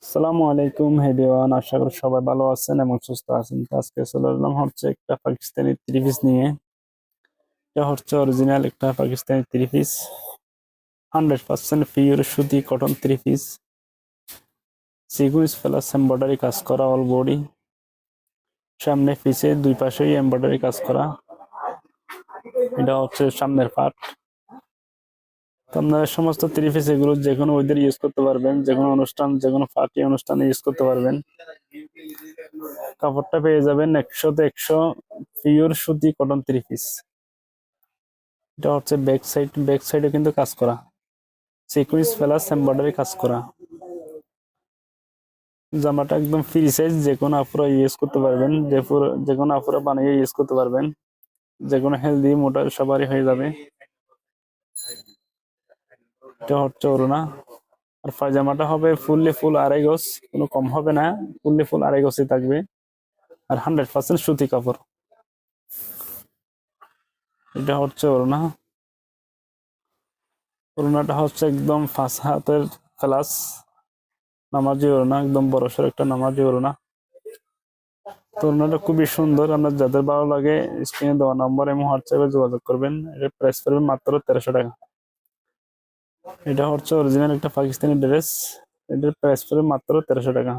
আসসালামু আলাইকুম এভরিওয়ান, আশা করি সবাই ভালো আছেন এবং সুস্থ আছেন। তো আজকে চলে এলাম হচ্ছে একটা পাকিস্তানি থ্রি পিস নিয়ে। এটা হচ্ছে অরিজিনাল একটা পাকিস্তানি থ্রি পিস, 100% পিওর সুতি cotton three piece, sequence plus embroidery কাজ করা অল বডি, সামনে পিছে দুই পাশেই এমব্রয়ডারি কাজ করা। এটা হচ্ছে সামনের পার্ট। তো আপনারা সমস্ত থ্রি পিস এগুলো যে কোনো ওয়েদার ইউজ করতে পারবেন, যে কোনো অনুষ্ঠান, যে কোনো পার্টি অনুষ্ঠানে ইউজ করতে পারবেন। কাপড়টা পেয়ে যাবেন 100-100 পিওর সুতি কটন থ্রি পিস। এটা হচ্ছে ব্যাক সাইডে কিন্তু কাজ করা, সিকুয়েন্স প্লাস এমব্রয়ডারি কাজ করা। জামাটা একদম ফ্রি সাইজ, যে কোনো আপুরা ইউজ করতে পারবেন, যে কোনো আপুরা বানিয়ে ইউজ করতে পারবেন, যে কোনো হেলদি মোটা সবারই হয়ে যাবে। এটা হচ্ছে ওড়না। আর পায়জামাটা হবে ফুল 2.5 গজ, কোনো কম হবে না, ফুল 2.5 গজই থাকবে। আর 100% সুতি কাপড়। এটা হচ্ছে ওড়না। ওড়নাটা হচ্ছে একদম 5 হাতের প্লাস নামাজি ওড়না, একদম বড়সড় একটা নামাজি ওড়না। তো ওড়নাটা খুবই সুন্দর। আপনার যাদের ভালো লাগে স্ক্রিনে দেওয়া নাম্বার এবং হোয়াটসঅ্যাপে যোগাযোগ করবেন। এটার প্রাইস পড়বে মাত্র 1300 টাকা। এটা হচ্ছে অরিজিনাল একটা পাকিস্তানি ড্রেস। এটার প্রাইস পড়বে মাত্র 1300 টাকা।